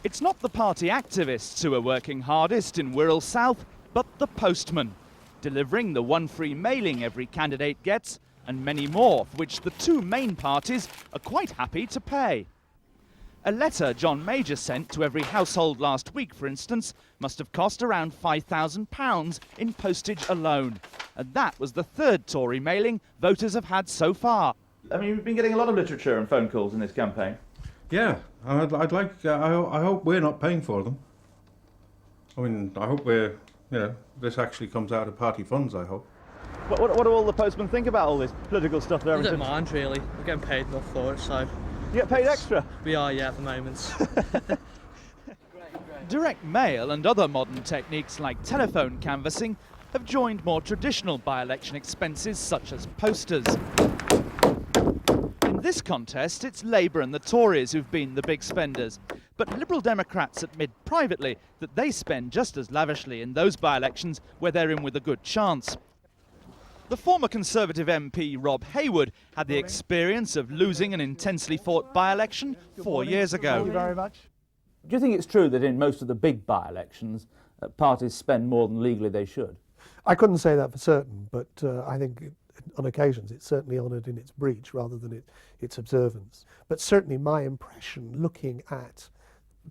It's not the party activists who are working hardest in Wirral South, but the postman, delivering the one free mailing every candidate gets, and many more, for which the two main parties are quite happy to pay. A letter John Major sent to every household last week, for instance, must have cost around £5,000 in postage alone. And that was the third Tory mailing voters have had so far. I mean, we've been getting a lot of literature and phone calls in this campaign. Yeah, I'd like. I hope we're not paying for them. I mean, I hope this actually comes out of party funds. I hope. What do all the postmen think about all this political stuff there? I don't mind really. We're getting paid enough for it, so. You get paid extra? We are, yeah, at the moment. Direct mail and other modern techniques like telephone canvassing have joined more traditional by-election expenses such as posters. In this contest, it's Labour and the Tories who've been the big spenders. But Liberal Democrats admit privately that they spend just as lavishly in those by-elections where they're in with a good chance. The former Conservative MP Rob Hayward had the experience of losing an intensely fought by-election 4 years ago. Thank you very much. Do you think it's true that in most of the big by-elections parties spend more than legally they should? I couldn't say that for certain, but I think on occasions it's certainly honoured in its breach rather than its observance. But certainly my impression looking at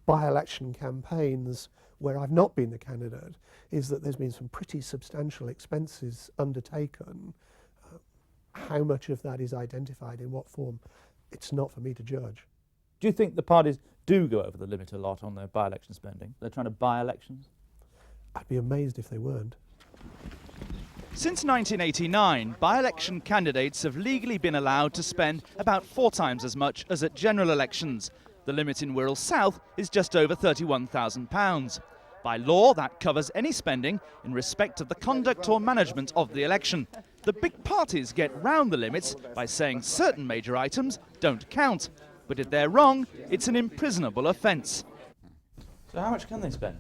by-election campaigns where I've not been the candidate is that there's been some pretty substantial expenses undertaken. How much of that is identified in what form, it's not for me to judge. Do you think the parties do go over the limit a lot on their by-election spending? They're trying to buy elections? I'd be amazed if they weren't. Since 1989, by-election candidates have legally been allowed to spend about 4 times as much as at general elections. The limit in Wirral South is just over £31,000. By law, that covers any spending in respect of the conduct or management of the election. The big parties get round the limits by saying certain major items don't count. But if they're wrong, it's an imprisonable offence. So how much can they spend?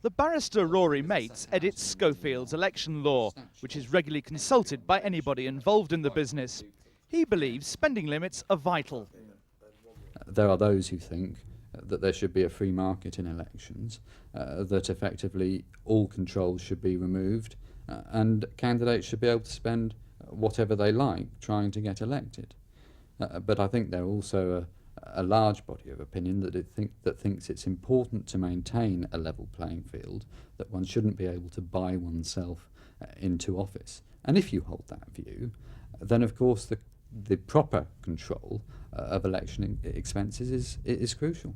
The barrister Rory Mates edits Schofield's election law, which is regularly consulted by anybody involved in the business. He believes spending limits are vital. There are those who think that there should be a free market in elections, that effectively all controls should be removed, and candidates should be able to spend whatever they like trying to get elected. But I think there are also a large body of opinion that thinks it's important to maintain a level playing field, that one shouldn't be able to buy oneself into office. And if you hold that view, then of course the proper control of election expenses is crucial.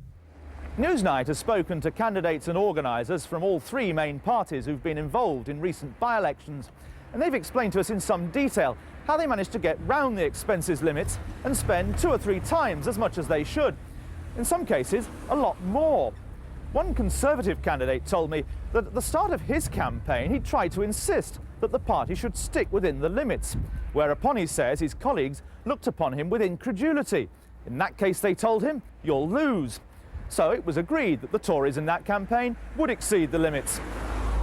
Newsnight has spoken to candidates and organisers from all 3 main parties who've been involved in recent by-elections, and they've explained to us in some detail how they managed to get round the expenses limits and spend 2 or 3 times as much as they should. In some cases, a lot more. One Conservative candidate told me that at the start of his campaign he tried to insist that the party should stick within the limits, whereupon he says his colleagues looked upon him with incredulity. In that case, they told him, "You'll lose." So it was agreed that the Tories in that campaign would exceed the limits.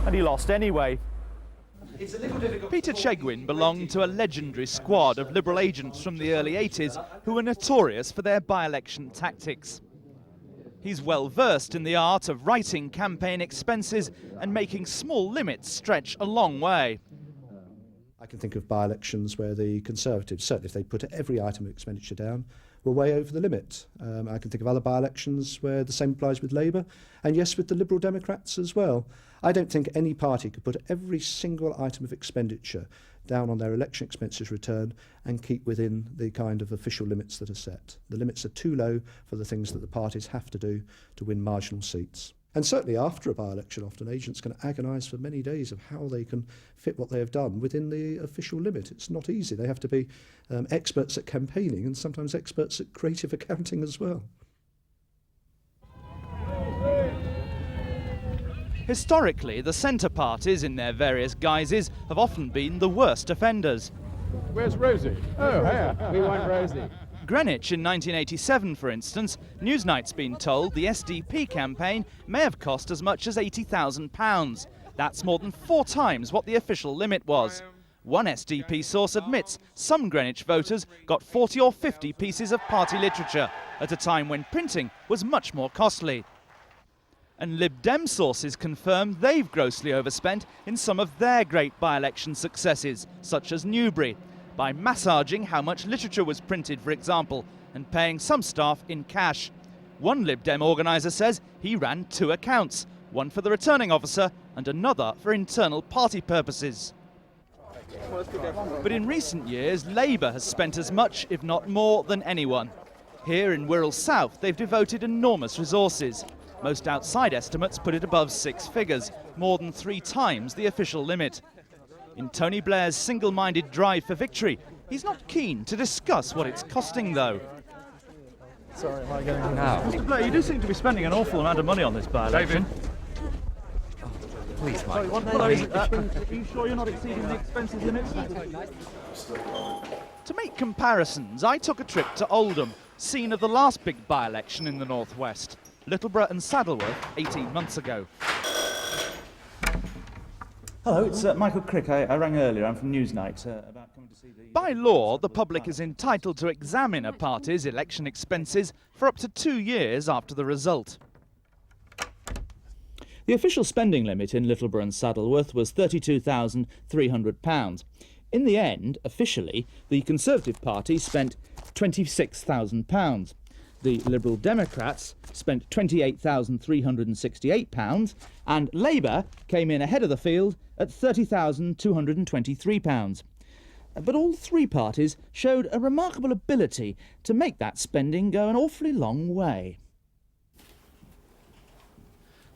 And he lost anyway. Peter Chegwin belonged to a legendary squad of Liberal agents from the early 80s who were notorious for their by-election tactics. He's well versed in the art of writing campaign expenses and making small limits stretch a long way. I can think of by-elections where the Conservatives, certainly if they put every item of expenditure down, were way over the limit. I can think of other by-elections where the same applies with Labour, and yes, with the Liberal Democrats as well. I don't think any party could put every single item of expenditure down on their election expenses return and keep within the kind of official limits that are set. The limits are too low for the things that the parties have to do to win marginal seats. And certainly after a by-election, often agents can agonise for many days of how they can fit what they have done within the official limit. It's not easy. They have to be experts at campaigning and sometimes experts at creative accounting as well. Historically, the centre parties in their various guises have often been the worst offenders. Where's Rosie? Oh, here. We want Rosie. Greenwich in 1987, for instance, Newsnight's been told the SDP campaign may have cost as much as £80,000. That's more than 4 times what the official limit was. One SDP source admits some Greenwich voters got 40 or 50 pieces of party literature at a time when printing was much more costly. And Lib Dem sources confirm they've grossly overspent in some of their great by-election successes, such as Newbury, by massaging how much literature was printed, for example, and paying some staff in cash. One Lib Dem organiser says he ran 2 accounts, one for the returning officer and another for internal party purposes. But in recent years, Labour has spent as much, if not more, than anyone. Here in Wirral South, they've devoted enormous resources. Most outside estimates put it above 6 figures, more than 3 times the official limit. In Tony Blair's single-minded drive for victory, he's not keen to discuss what it's costing, though. Sorry, am I going now? Mr. Blair, you do seem to be spending an awful amount of money on this by-election. Please, Mike. Sorry, what is it? Are you sure you're not exceeding the expenses limits? To make comparisons, I took a trip to Oldham, scene of the last big by-election in the northwest, Littleborough and Saddleworth, 18 months ago. Hello, it's Michael Crick. I rang earlier. I'm from Newsnight about coming to see the... By law, the public is entitled to examine a party's election expenses for up to 2 years after the result. The official spending limit in Littleborough and Saddleworth was £32,300. In the end, officially, the Conservative Party spent £26,000. The Liberal Democrats spent £28,368, and Labour came in ahead of the field at £30,223. But all 3 parties showed a remarkable ability to make that spending go an awfully long way.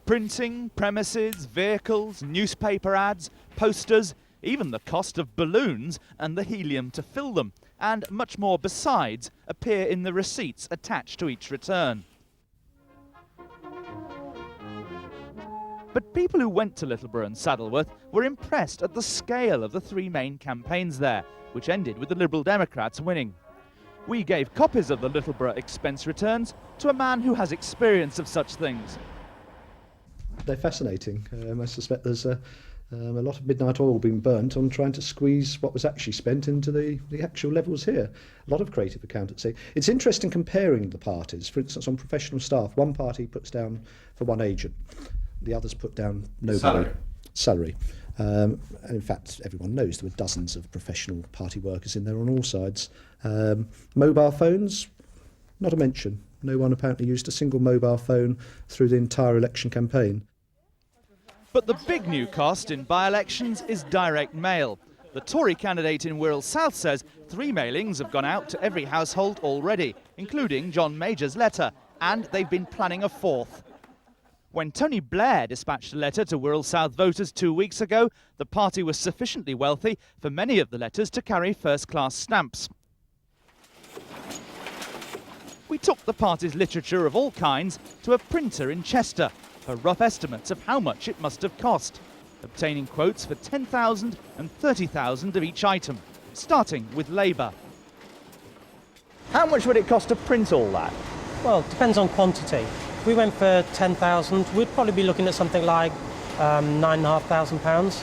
Printing, premises, vehicles, newspaper ads, posters, even the cost of balloons and the helium to fill them, and much more besides appear in the receipts attached to each return. But people who went to Littleborough and Saddleworth were impressed at the scale of the 3 main campaigns there, which ended with the Liberal Democrats winning. We gave copies of the Littleborough expense returns to a man who has experience of such things. They're fascinating. I suspect there's a lot of midnight oil being burnt on trying to squeeze what was actually spent into the actual levels here. A lot of creative accountancy. It's interesting comparing the parties. For instance, on professional staff, one party puts down for one agent, the others put down nobody. Salary. And in fact, everyone knows there were dozens of professional party workers in there on all sides. Mobile phones, not a mention. No one apparently used a single mobile phone through the entire election campaign. But the big new cost in by-elections is direct mail. The Tory candidate in Wirral South says 3 mailings have gone out to every household already, including John Major's letter, and they've been planning a 4th. When Tony Blair dispatched a letter to Wirral South voters 2 weeks ago, the party was sufficiently wealthy for many of the letters to carry first-class stamps. We took the party's literature of all kinds to a printer in Chester for rough estimates of how much it must have cost, obtaining quotes for 10,000 and 30,000 of each item, starting with Labour. How much would it cost to print all that? Well, it depends on quantity. If we went for 10,000, we'd probably be looking at something like £9,500.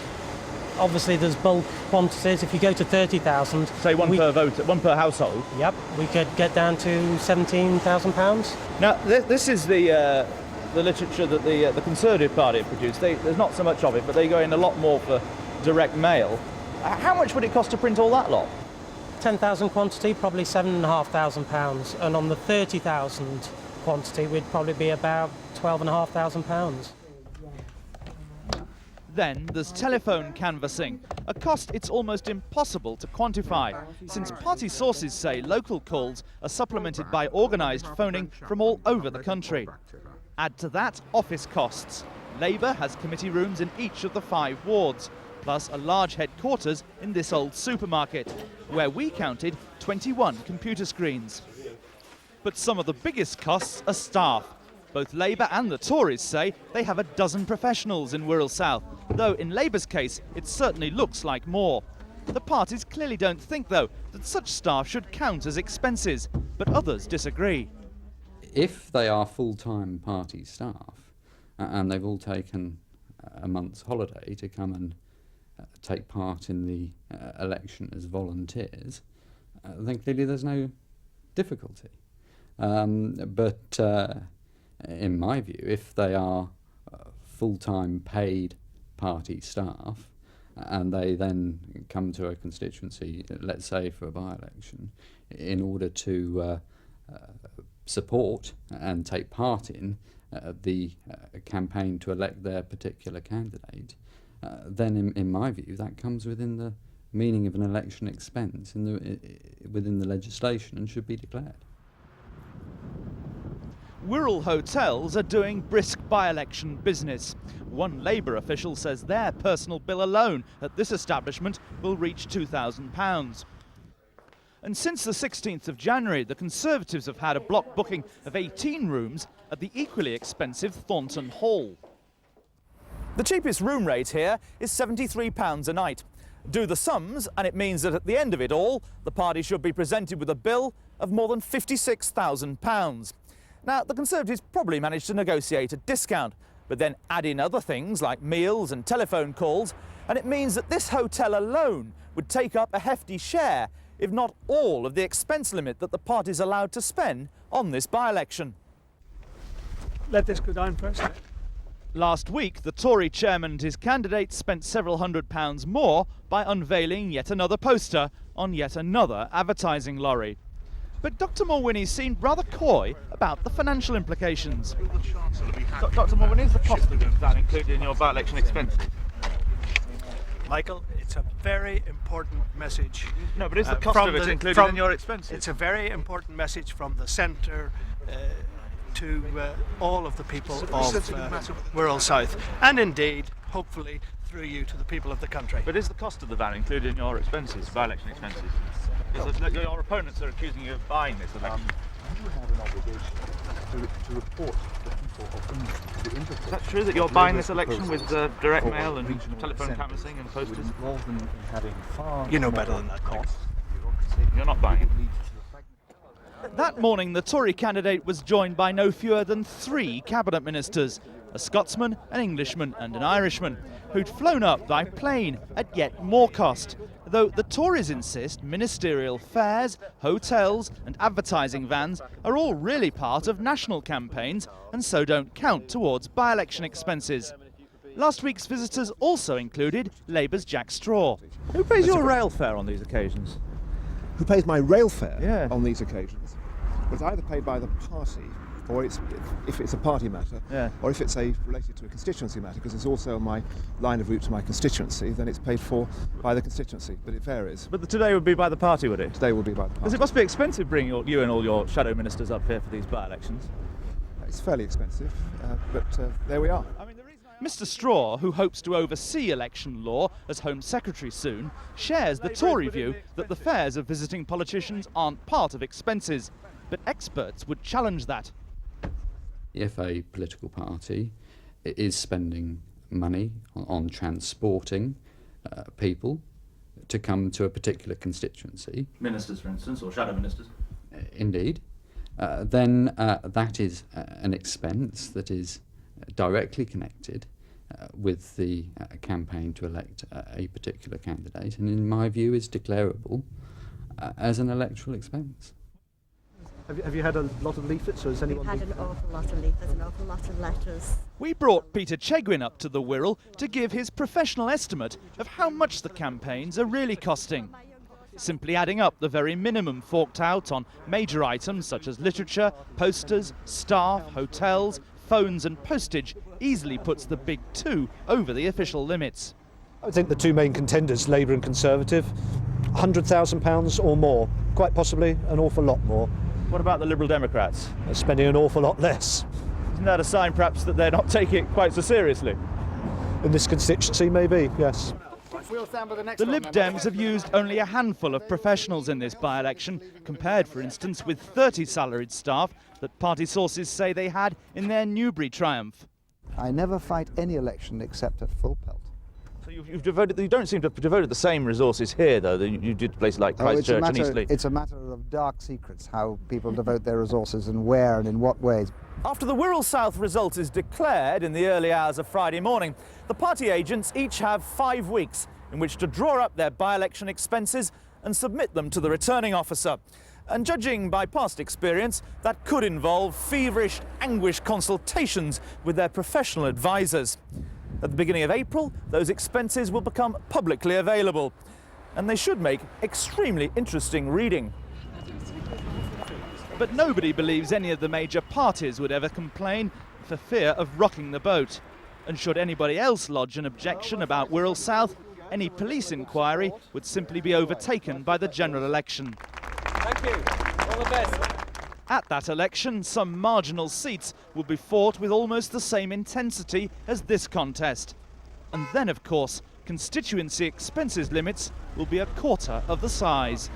Obviously, there's bulk quantities. If you go to 30,000... Say one per voter, one per household? Yep, we could get down to £17,000. Now, this is the literature that the Conservative Party have produced. There's not so much of it, but they go in a lot more for direct mail. How much would it cost to print all that lot? 10,000 quantity, probably £7,500. And on the 30,000 quantity, we'd probably be about £12,500. Then there's telephone canvassing, a cost it's almost impossible to quantify, since party sources say local calls are supplemented by organised phoning from all over the country. Add to that office costs. Labour has committee rooms in each of the 5 wards, plus a large headquarters in this old supermarket, where we counted 21 computer screens. But some of the biggest costs are staff. Both Labour and the Tories say they have a dozen professionals in Wirral South, though in Labour's case it certainly looks like more. The parties clearly don't think, though, that such staff should count as expenses, but others disagree. If they are full-time party staff and they've all taken a month's holiday to come and take part in the election as volunteers, then clearly there's no difficulty. But in my view, if they are full-time paid party staff, and they then come to a constituency, let's say for a by-election, in order to support and take part in the campaign to elect their particular candidate, then in my view that comes within the meaning of an election expense within the legislation and should be declared. Wirral hotels are doing brisk by-election business. One Labour official says their personal bill alone at this establishment will reach £2,000. And since the 16th of January, the Conservatives have had a block booking of 18 rooms at the equally expensive Thornton Hall. The cheapest room rate here is £73 a night. Do the sums, and it means that at the end of it all, the party should be presented with a bill of more than £56,000. Now, the Conservatives probably managed to negotiate a discount, but then add in other things like meals and telephone calls, and it means that this hotel alone would take up a hefty share, if not all, of the expense limit that the party's allowed to spend on this by-election. Let this go down first. Last week, the Tory chairman and his candidate spent several £100s more by unveiling yet another poster on yet another advertising lorry. But Dr Mulwiney seemed rather coy about the financial implications. Dr Mulwiney, is the cost of that included in your by-election expenses? Michael, it's a very important message. No, but is the cost of it included in your expenses? It's a very important message from the centre to all of the people of Wirral South, and indeed, hopefully, through you to the people of the country. But is the cost of the van included in your expenses, by-election expenses? Because your opponents are accusing you of buying this election. You have an obligation to report the people of the industry. Is that true that you're buying this election with direct mail and telephone canvassing and posters? Rather than having far You know better than that, Michael. You're not buying it. That morning, the Tory candidate was joined by no fewer than 3 cabinet ministers, a Scotsman, an Englishman and an Irishman, who'd flown up by plane at yet more cost, though the Tories insist ministerial fares, hotels and advertising vans are all really part of national campaigns and so don't count towards by-election expenses. Last week's visitors also included Labour's Jack Straw. Who pays your rail fare on these occasions? Who pays my rail fare Yeah. on these occasions? It's either paid by the party, or if it's a party matter, Yeah. or if it's related to a constituency matter, because it's also on my line of route to my constituency, then it's paid for by the constituency, but it varies. But today would be by the party, would it? Today will be by the party. Because it must be expensive bringing you and all your shadow ministers up here for these by-elections. It's fairly expensive, but there we are. Mr Straw, who hopes to oversee election law as Home Secretary soon, shares the Tory view that the fares of visiting politicians aren't part of expenses, but experts would challenge that. If a political party is spending money on transporting people to come to a particular constituency, Ministers, for instance, or shadow ministers. Indeed, then that is an expense that is directly connected with the campaign to elect a particular candidate, and in my view is declarable as an electoral expense. Have you had a lot of leaflets, or has anyone We've had an awful lot of leaflets, an awful lot of letters. We brought Peter Chegwin up to the Wirral to give his professional estimate of how much the campaigns are really costing. Simply adding up the very minimum forked out on major items such as literature, posters, staff, hotels, phones and postage easily puts the big 2 over the official limits. I think the 2 main contenders, Labour and Conservative, £100,000 or more, quite possibly an awful lot more. What about the Liberal Democrats? They're spending an awful lot less. Isn't that a sign perhaps that they're not taking it quite so seriously? In this constituency, maybe, yes. The Lib Dems have used only a handful of professionals in this by-election, compared, for instance, with 30 salaried staff that party sources say they had in their Newbury triumph. I never fight any election except at full pelt. So you don't seem to have devoted the same resources here, though, that you did to places like Christchurch and Eastleigh. It's a matter of dark secrets, how people devote their resources and where and in what ways. After the Wirral South result is declared in the early hours of Friday morning, the party agents each have 5 weeks in which to draw up their by-election expenses and submit them to the returning officer. And judging by past experience, that could involve feverish, anguished consultations with their professional advisors. At the beginning of April, those expenses will become publicly available, and they should make extremely interesting reading. But nobody believes any of the major parties would ever complain for fear of rocking the boat. And should anybody else lodge an objection about Wirral South, any police inquiry would simply be overtaken by the general election. Thank you. All the best. At that election, some marginal seats will be fought with almost the same intensity as this contest. And then, of course, constituency expenses limits will be a quarter of the size.